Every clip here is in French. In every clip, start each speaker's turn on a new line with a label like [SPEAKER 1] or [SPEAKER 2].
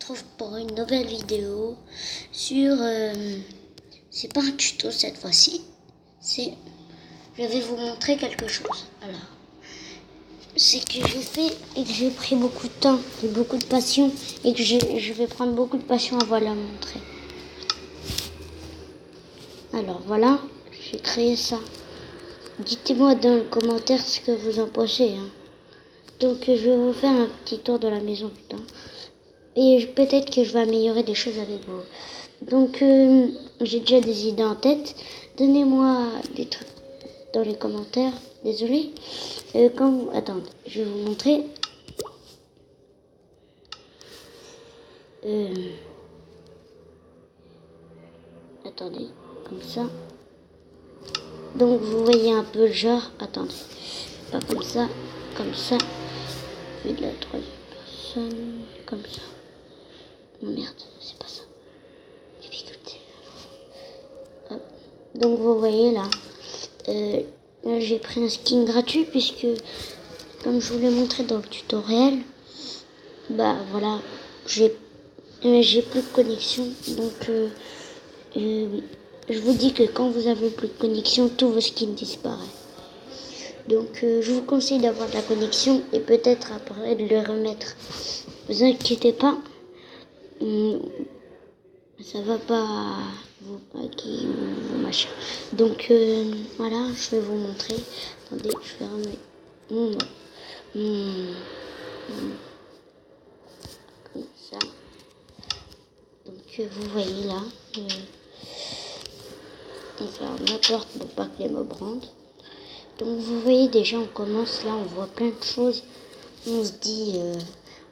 [SPEAKER 1] retrouve pour une nouvelle vidéo sur... c'est pas un tuto cette fois-ci, je vais vous montrer quelque chose. Alors, c'est que j'ai fait et que j'ai pris beaucoup de temps et beaucoup de passion et que je vais prendre beaucoup de passion à vous la montrer. Alors voilà, j'ai créé ça. Dites-moi dans les commentaires ce que vous en pensez. Donc je vais vous faire un petit tour de la maison, putain. Et peut-être que je vais améliorer des choses avec vous. Donc j'ai déjà des idées en tête. Donnez-moi des trucs dans les commentaires. Désolé. Attendez, je vais vous montrer. Attendez, comme ça. Donc vous voyez un peu le genre. Attendez, pas comme ça, comme ça. Je fais de la troisième personne, comme ça. Oh merde, c'est pas ça. Difficulté. Hop. Donc vous voyez là, là j'ai pris un skin gratuit puisque, comme je vous l'ai montré dans le tutoriel, bah voilà, j'ai plus de connexion. Donc je vous dis que quand vous avez plus de connexion, tous vos skins disparaissent. Donc je vous conseille d'avoir de la connexion et peut-être après de le remettre. Vous inquiétez pas, ça va pas vous paquer ou machin. Donc voilà, je vais vous montrer. Attendez, je vais remettre comme ça. Donc vous voyez là, on ferme la porte pour pas que les mobs rentrent. Donc vous voyez déjà, on commence là, on voit plein de choses. On se dit,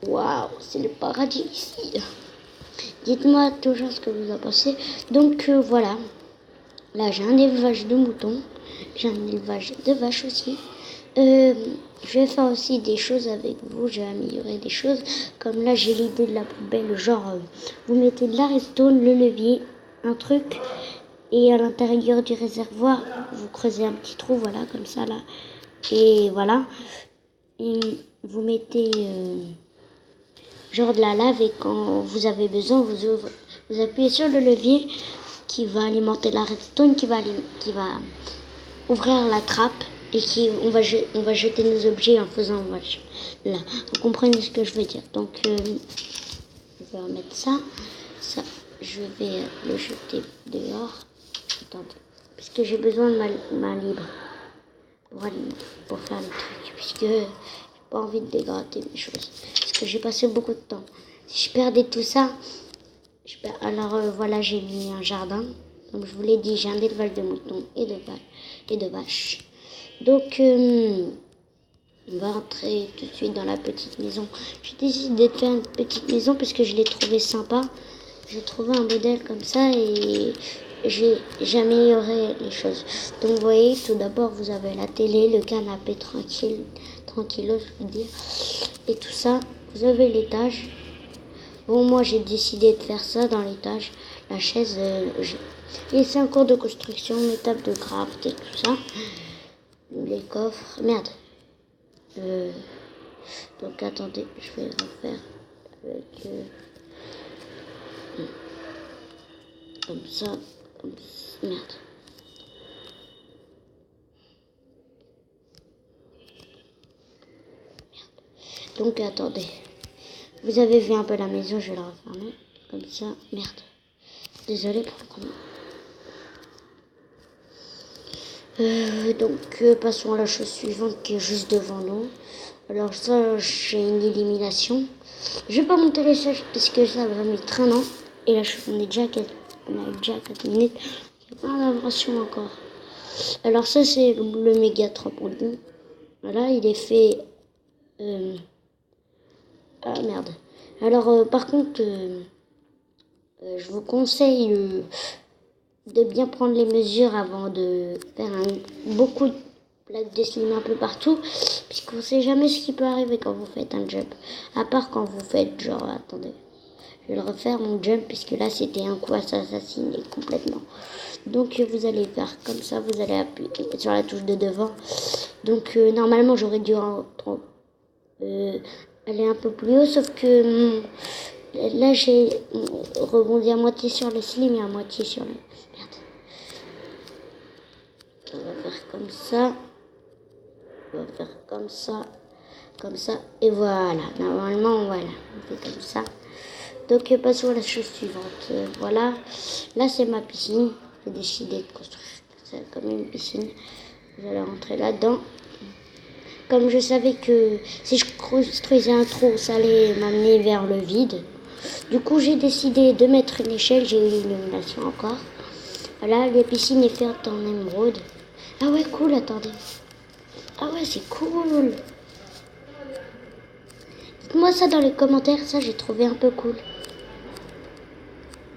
[SPEAKER 1] waouh, c'est le paradis ici. Dites-moi toujours ce que vous en pensez. Donc voilà, là j'ai un élevage de moutons, j'ai un élevage de vaches aussi. Je vais faire aussi des choses avec vous, je vais améliorer des choses. Comme là j'ai l'idée de la poubelle, genre vous mettez de la redstone, le levier, un truc. Et à l'intérieur du réservoir, vous creusez un petit trou, voilà, comme ça, là. Et voilà. Et vous mettez genre de la lave et quand vous avez besoin, vous appuyez sur le levier qui va alimenter la redstone, qui va ouvrir la trappe et on va jeter nos objets en faisant là. Vous comprenez ce que je veux dire. Donc, je vais remettre ça. Ça, je vais le jeter dehors. Attendez, parce que j'ai besoin de ma libre pour faire le truc, puisque j'ai pas envie de dégrader mes choses, parce que j'ai passé beaucoup de temps. Si je perdais tout ça, alors voilà, j'ai mis un jardin. Comme je vous l'ai dit, j'ai un élevage de moutons et de vaches. Donc on va entrer tout de suite dans la petite maison. J'ai décidé de faire une petite maison parce que je l'ai trouvé sympa. J'ai trouvé un modèle comme ça et j'ai amélioré les choses. Donc vous voyez, tout d'abord vous avez la télé, le canapé tranquillos je veux dire, et tout ça. Vous avez l'étage. Bon, moi j'ai décidé de faire ça dans l'étage. La chaise, et c'est un cours de construction, mes tables de craft et tout ça. Les coffres, merde. Donc attendez, je vais refaire avec comme ça. Merde. Donc attendez. Vous avez vu un peu la maison, je vais la refermer. Comme ça. Merde. Désolé pour le comment. Donc passons à la chose suivante qui est juste devant nous. Alors ça, j'ai une élimination. Je vais pas monter les choses parce que ça va mettre un an. Et là, on a déjà 4 minutes. Il n'y a pas d'invention encore. Alors ça, c'est le méga trampoline. Voilà, il est fait... Ah merde. Alors par contre, je vous conseille de bien prendre les mesures avant de faire beaucoup de plaques de ciment un peu partout. Puisqu'on ne sait jamais ce qui peut arriver quand vous faites un jump. À part quand vous faites genre... Attendez. Je vais le refaire mon jump puisque là c'était un coup assassiné complètement. Donc vous allez faire comme ça, vous allez appuyer sur la touche de devant. Donc normalement j'aurais dû aller un peu plus haut, sauf que Là, j'ai rebondi à moitié sur le slim et à moitié sur le... Merde. On va faire comme ça. On va faire comme ça, et voilà. Normalement, voilà, on fait comme ça. Donc, passons à la chose suivante. Voilà, là, c'est ma piscine. J'ai décidé de construire ça comme une piscine. Vous allez rentrer là-dedans. Comme je savais que si je construisais un trou, ça allait m'amener vers le vide. Du coup, j'ai décidé de mettre une échelle. J'ai eu l'illumination encore. Voilà, la piscine est faite en émeraude. Ah ouais, cool, attendez. Ah ouais, c'est cool. Dites-moi ça dans les commentaires, ça j'ai trouvé un peu cool.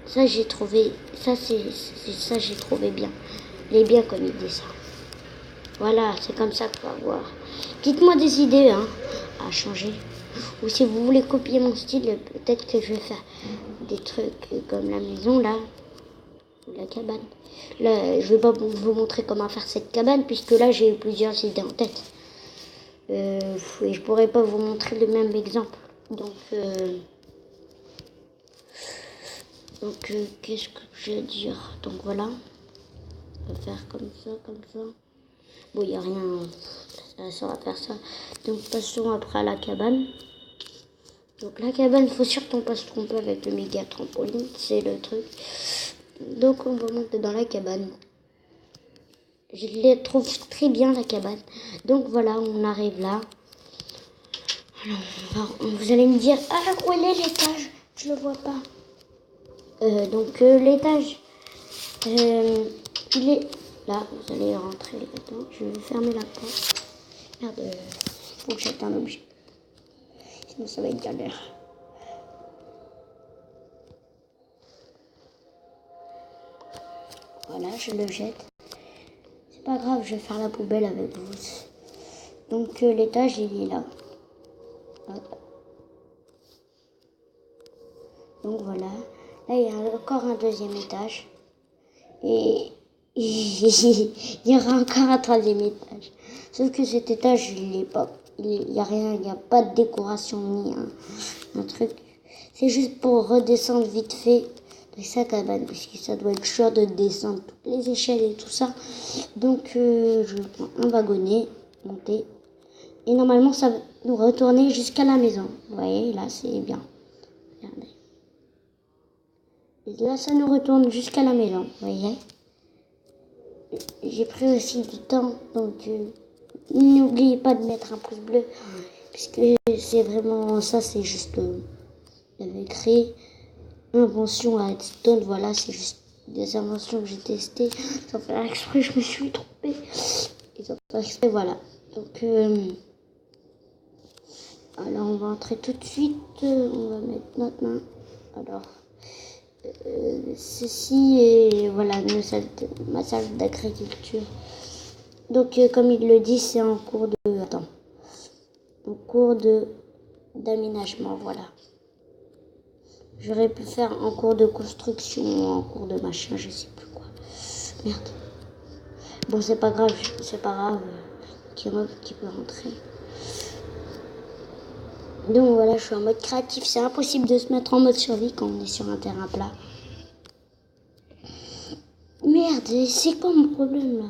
[SPEAKER 1] Ça j'ai trouvé, ça j'ai trouvé bien. Il est bien comme idée ça. Voilà, c'est comme ça qu'on va voir. Dites-moi des idées à changer. Ou si vous voulez copier mon style, peut-être que je vais faire des trucs comme la maison là. Ou la cabane. Là, je vais pas vous montrer comment faire cette cabane, puisque là j'ai eu plusieurs idées en tête. Et je pourrais pas vous montrer le même exemple. Donc, qu'est-ce que je vais dire? Donc voilà, on va faire comme ça, comme ça. Bon, il n'y a rien, ça va faire ça. Donc passons après à la cabane. Donc la cabane, faut surtout pas se tromper avec le méga trampoline, c'est le truc. Donc on va monter dans la cabane. Je les trouve très bien la cabane. Donc voilà, on arrive là. Alors, vous allez me dire, ah, où est l'étage? Je le vois pas. L'étage, il est là. Vous allez rentrer là-dedans. Je vais fermer la porte. Merde, faut que jette un objet. Sinon, ça va être galère. Voilà, je le jette. C'est pas grave, je vais faire la poubelle avec vous. Donc, l'étage, il est là. Hop. Donc voilà. Là, il y a encore un deuxième étage. Et il y aura encore un troisième étage. Sauf que cet étage, il n'est pas. Il n'y a rien, il n'y a pas de décoration ni un truc. C'est juste pour redescendre vite fait de sa cabane. Parce que ça doit être chaud de descendre toutes les échelles et tout ça. Donc je prends un wagonnet, monter. Et normalement, ça va nous retourner jusqu'à la maison. Vous voyez, là, c'est bien. Regardez. Et là, ça nous retourne jusqu'à la maison. Vous voyez. J'ai pris aussi du temps. Donc, n'oubliez pas de mettre un pouce bleu. Puisque c'est vraiment ça, c'est juste... j'avais créé invention à Redstone. Voilà, c'est juste des inventions que j'ai testées. Sans faire exprès, je me suis trompée. Et sans faire exprès, voilà. Donc... alors on va entrer tout de suite, on va mettre notre main. Alors ceci est voilà ma salle d'agriculture. Donc comme il le dit, c'est en cours d'aménagement, voilà. J'aurais pu faire en cours de construction, en cours de machin, je sais plus quoi. Merde. Bon, c'est pas grave, qui peut rentrer. Donc voilà, je suis en mode créatif. C'est impossible de se mettre en mode survie quand on est sur un terrain plat. Merde, c'est quoi mon problème là?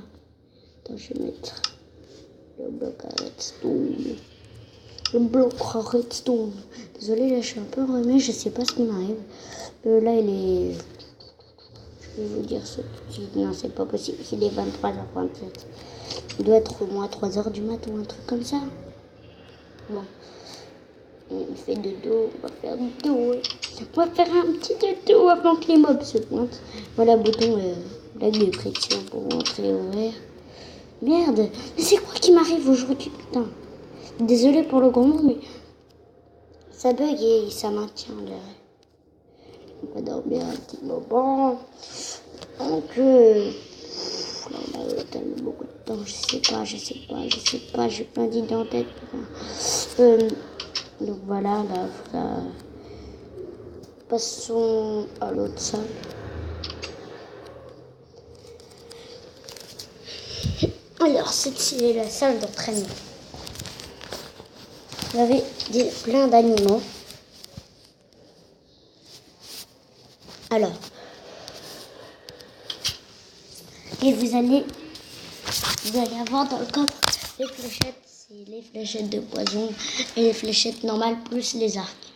[SPEAKER 1] Attends, je vais mettre le bloc à redstone. Le bloc à redstone. Désolée, là je suis un peu remis, je sais pas ce qui m'arrive. Là il est... je vais vous dire ça tout de suite. Non, c'est pas possible. Il est 23h27. Il doit être au moins 3h du matin ou un truc comme ça. Bon. On fait dodo, on va faire dodo. On va faire un petit dodo avant que les mobs se pointent. Voilà, bouton de pression pour entrer et ouvrir. Merde, mais c'est quoi qui m'arrive aujourd'hui, putain? Désolé pour le gros mot, mais ça bug et ça maintient le... On va dormir un petit moment. Donc, là, on a tellement beaucoup de temps, je sais pas, j'ai plein d'idées en tête. Donc voilà, là, passons à l'autre salle. Alors, celle-ci est la salle d'entraînement. Il y avait plein d'animaux. Alors, et vous allez avoir dans le coffre les fléchettes, c'est les fléchettes de poison et les fléchettes normales plus les arcs.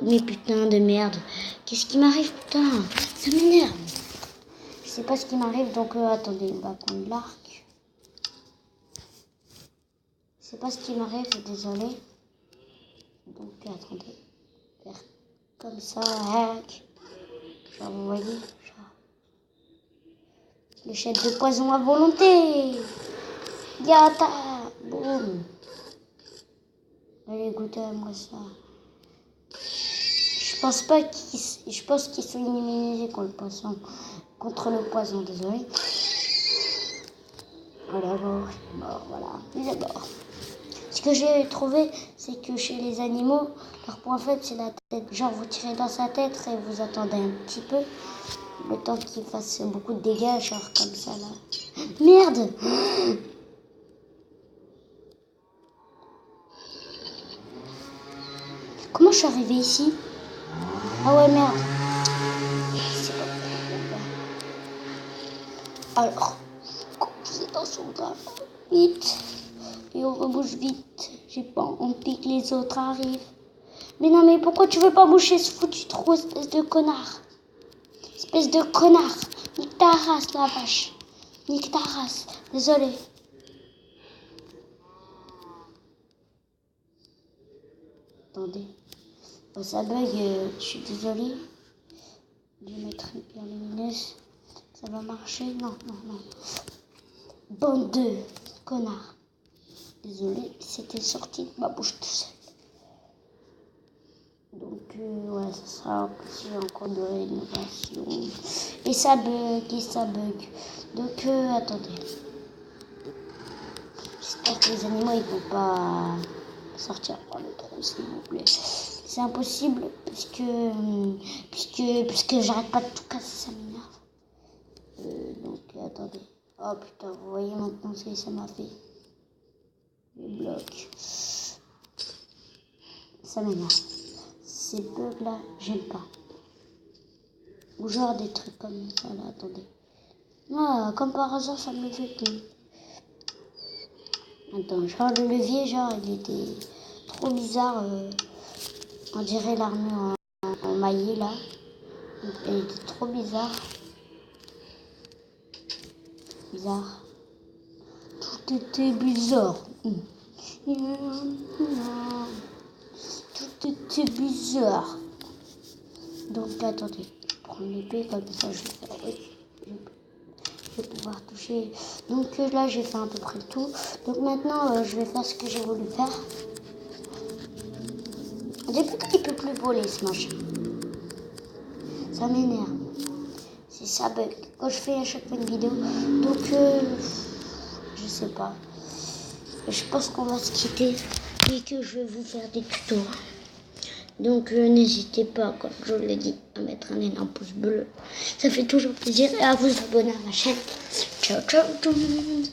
[SPEAKER 1] Mais putain de merde, qu'est-ce qui m'arrive, putain, ça m'énerve. Je sais pas ce qui m'arrive, donc attendez, on va prendre l'arc. Je sais pas ce qui m'arrive, désolé. Donc attendez, faire comme ça, genre vous voyez, genre fléchette de poison à volonté. Yata, boum. Allez, goûtez à moi ça. Je pense qu'ils sont immunisés contre le poison, désolé. Voilà, bon, voilà, il est mort. Ce que j'ai trouvé, c'est que chez les animaux, leur point faible, c'est la tête. Genre, vous tirez dans sa tête et vous attendez un petit peu, le temps qu'il fasse beaucoup de dégâts, genre comme ça, là. Merde! Comment je suis arrivée ici? Ah ouais, merde. Alors, c'est dans son drap. Vite. Et on rebouche vite. J'ai pas envie que les autres arrivent. Mais non, mais pourquoi tu veux pas boucher ce foutu trou, espèce de connard? Espèce de connard. Nique ta race, la vache. Nique ta race. Désolé. Attendez. Oh, ça bug, je suis désolée. Je vais mettre une pierre lumineuse. Ça va marcher? Non, non, non. Bande de connards. Désolé, c'était sorti de ma bouche tout seul. Donc, ouais, ça sera un petit encore de rénovation. Et ça bug. Donc, attendez. J'espère que les animaux, ils vont pas sortir par le trou, s'il vous plaît. C'est impossible, puisque j'arrête pas de tout casser, ça m'énerve. Donc, attendez. Oh putain, vous voyez maintenant ce que ça m'a fait. Les blocs. Ça m'énerve. Ces bugs là, j'aime pas. Ou genre des trucs comme ça là, attendez. Ah, comme par hasard, ça me fait plus. Attends, genre le levier, genre il était trop bizarre. On dirait l'armure en maillet là. Elle était trop bizarre. Bizarre. Tout était bizarre. Tout était bizarre. Donc attendez, je prends l'épée comme ça, je vais pouvoir toucher. Donc là j'ai fait à peu près tout. Donc maintenant je vais faire ce que j'ai voulu faire. Depuis qu'il peut plus voler ce machin. Ça m'énerve. C'est ça bug. Quand je fais à chaque fois une vidéo. Donc je sais pas. Je pense qu'on va se quitter et que je vais vous faire des tutos. Donc n'hésitez pas, comme je l'ai dit, à mettre un énorme pouce bleu. Ça fait toujours plaisir et à vous abonner à ma chaîne. Ciao, ciao tout le monde.